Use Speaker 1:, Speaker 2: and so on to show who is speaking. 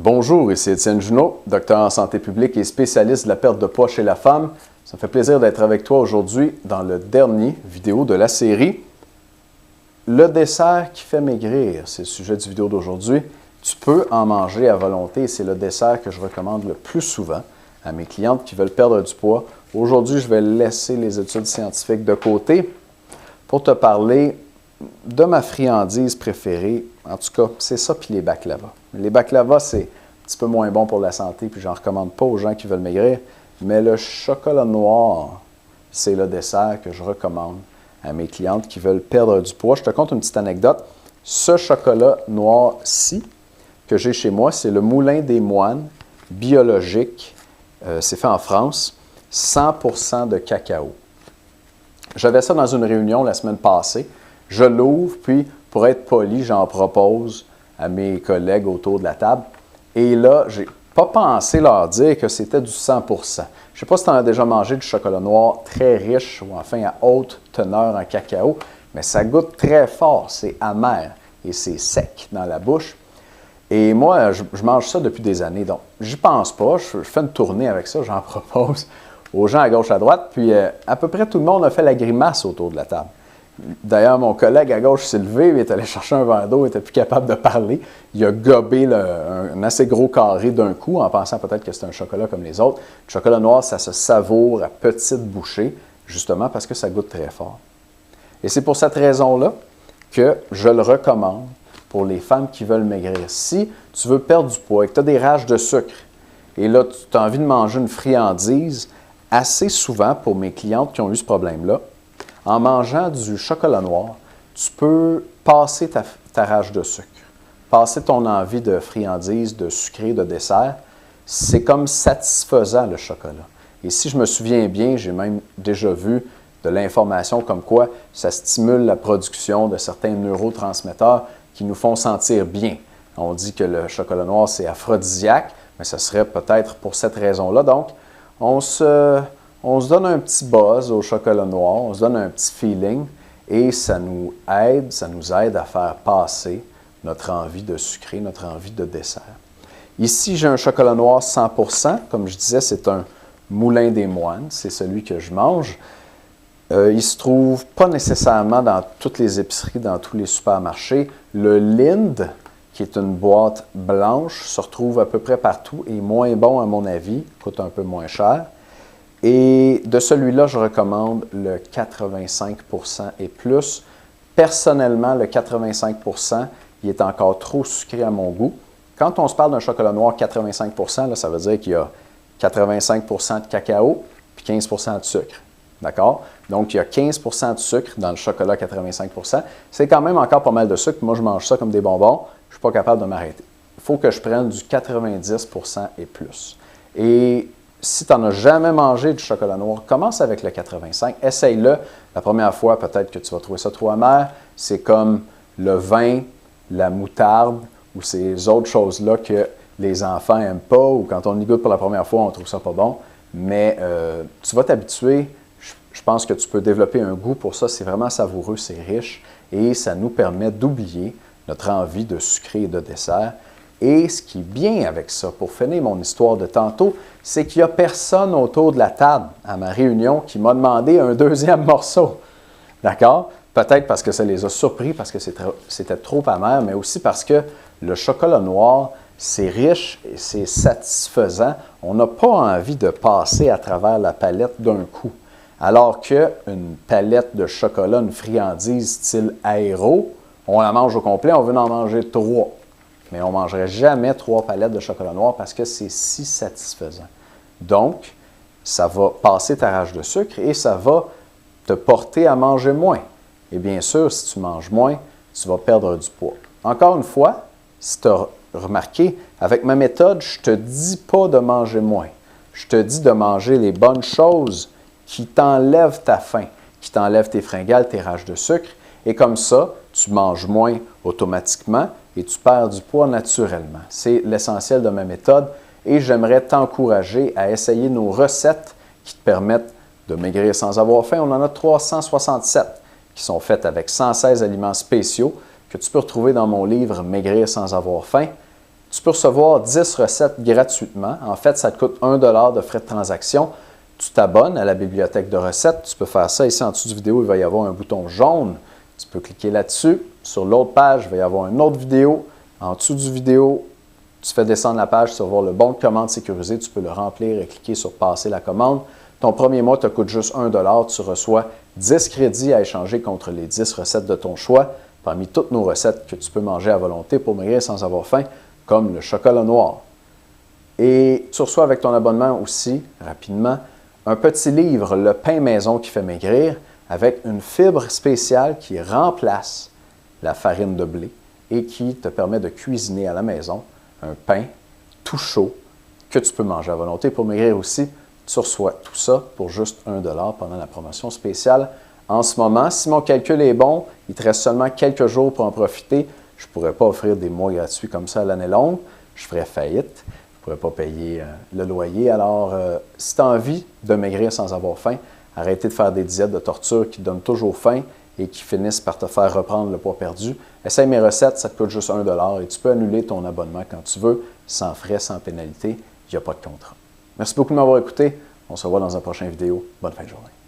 Speaker 1: Bonjour, ici Étienne Junot, docteur en santé publique et spécialiste de la perte de poids chez la femme. Ça me fait plaisir d'être avec toi aujourd'hui dans le dernier vidéo de la série. Le dessert qui fait maigrir, c'est le sujet du vidéo d'aujourd'hui. Tu peux en manger à volonté et c'est le dessert que je recommande le plus souvent à mes clientes qui veulent perdre du poids. Aujourd'hui, je vais laisser les études scientifiques de côté pour te parler de ma friandise préférée. En tout cas, c'est ça puis les baklava. Les baklava, c'est un petit peu moins bon pour la santé, puis j'en recommande pas aux gens qui veulent maigrir. Mais le chocolat noir, c'est le dessert que je recommande à mes clientes qui veulent perdre du poids. Je te conte une petite anecdote. Ce chocolat noir-ci que j'ai chez moi, c'est le Moulin des Moines biologique. C'est fait en France, 100% de cacao. J'avais ça dans une réunion la semaine passée. Je l'ouvre, puis pour être poli, j'en propose à mes collègues autour de la table. Et là, je n'ai pas pensé leur dire que c'était du 100%. Je ne sais pas si tu en as déjà mangé du chocolat noir très riche ou enfin à haute teneur en cacao, mais ça goûte très fort, c'est amer et c'est sec dans la bouche. Et moi, je mange ça depuis des années, donc j'y pense pas. Je fais une tournée avec ça, j'en propose aux gens à gauche, à droite, puis à peu près tout le monde a fait la grimace autour de la table. D'ailleurs, mon collègue à gauche s'est levé, il est allé chercher un verre d'eau, il n'était plus capable de parler. Il a gobé un assez gros carré d'un coup, en pensant peut-être que c'était un chocolat comme les autres. Le chocolat noir, ça se savoure à petites bouchées, justement parce que ça goûte très fort. Et c'est pour cette raison-là que je le recommande pour les femmes qui veulent maigrir. Si tu veux perdre du poids et que tu as des rages de sucre, et là, tu as envie de manger une friandise, assez souvent pour mes clientes qui ont eu ce problème-là, en mangeant du chocolat noir, tu peux passer ta rage de sucre, passer ton envie de friandise, de sucré, de dessert. C'est comme satisfaisant le chocolat. Et si je me souviens bien, j'ai même déjà vu de l'information comme quoi ça stimule la production de certains neurotransmetteurs qui nous font sentir bien. On dit que le chocolat noir, c'est aphrodisiaque, mais ce serait peut-être pour cette raison-là. Donc, on se donne un petit buzz au chocolat noir, on se donne un petit feeling et ça nous aide à faire passer notre envie de sucré, notre envie de dessert. Ici, j'ai un chocolat noir 100%. Comme je disais, c'est un Moulin des Moines, c'est celui que je mange. Il ne se trouve pas nécessairement dans toutes les épiceries, dans tous les supermarchés. Le Lind, qui est une boîte blanche, se retrouve à peu près partout et moins bon à mon avis, coûte un peu moins cher. Et de celui-là, je recommande le 85% et plus. Personnellement, le 85%, il est encore trop sucré à mon goût. Quand on se parle d'un chocolat noir 85%, là, ça veut dire qu'il y a 85% de cacao puis 15% de sucre. D'accord? Donc, il y a 15% de sucre dans le chocolat 85%. C'est quand même encore pas mal de sucre. Moi, je mange ça comme des bonbons. Je ne suis pas capable de m'arrêter. Il faut que je prenne du 90% et plus. Et si tu n'en as jamais mangé du chocolat noir, commence avec le 85. Essaye-le. La première fois, peut-être que tu vas trouver ça trop amer. C'est comme le vin, la moutarde ou ces autres choses-là que les enfants n'aiment pas ou quand on y goûte pour la première fois, on trouve ça pas bon. Mais tu vas t'habituer. Je pense que tu peux développer un goût pour ça. C'est vraiment savoureux, c'est riche et ça nous permet d'oublier notre envie de sucré et de dessert. Et ce qui est bien avec ça, pour finir mon histoire de tantôt, c'est qu'il n'y a personne autour de la table à ma réunion qui m'a demandé un deuxième morceau. D'accord? Peut-être parce que ça les a surpris, parce que c'était trop amer, mais aussi parce que le chocolat noir, c'est riche et c'est satisfaisant. On n'a pas envie de passer à travers la palette d'un coup. Alors qu'une palette de chocolat, une friandise style aéro, on la mange au complet, on veut en manger 3. Mais on ne mangerait jamais 3 palettes de chocolat noir parce que c'est si satisfaisant. Donc, ça va passer ta rage de sucre et ça va te porter à manger moins. Et bien sûr, si tu manges moins, tu vas perdre du poids. Encore une fois, si tu as remarqué, avec ma méthode, je ne te dis pas de manger moins. Je te dis de manger les bonnes choses qui t'enlèvent ta faim, qui t'enlèvent tes fringales, tes rages de sucre. Et comme ça, tu manges moins automatiquement et tu perds du poids naturellement. C'est l'essentiel de ma méthode et j'aimerais t'encourager à essayer nos recettes qui te permettent de maigrir sans avoir faim. On en a 367 qui sont faites avec 116 aliments spéciaux que tu peux retrouver dans mon livre « Maigrir sans avoir faim ». Tu peux recevoir 10 recettes gratuitement. En fait, ça te coûte 1 $ de frais de transaction. Tu t'abonnes à la bibliothèque de recettes. Tu peux faire ça ici en dessous de la vidéo. Il va y avoir un bouton jaune. Tu peux cliquer là-dessus. Sur l'autre page, il va y avoir une autre vidéo. En dessous du vidéo, tu fais descendre la page, tu vas voir le bon de commande sécurisé. Tu peux le remplir et cliquer sur « Passer la commande ». Ton premier mois te coûte juste 1 $. Tu reçois 10 crédits à échanger contre les 10 recettes de ton choix, parmi toutes nos recettes que tu peux manger à volonté pour maigrir sans avoir faim, comme le chocolat noir. Et tu reçois avec ton abonnement aussi, rapidement, un petit livre, Le pain maison qui fait maigrir, avec une fibre spéciale qui remplace la farine de blé et qui te permet de cuisiner à la maison un pain tout chaud que tu peux manger à volonté pour maigrir aussi. Tu reçois tout ça pour juste 1 $ pendant la promotion spéciale. En ce moment, si mon calcul est bon, il te reste seulement quelques jours pour en profiter. Je ne pourrais pas offrir des mois gratuits comme ça à l'année longue. Je ferais faillite. Je ne pourrais pas payer le loyer. Alors, si tu as envie de maigrir sans avoir faim, arrêtez de faire des diètes de torture qui donnent toujours faim et qui finissent par te faire reprendre le poids perdu. Essaye mes recettes, ça te coûte juste 1 $ et tu peux annuler ton abonnement quand tu veux, sans frais, sans pénalité. Il n'y a pas de contrat. Merci beaucoup de m'avoir écouté. On se revoit dans une prochaine vidéo. Bonne fin de journée.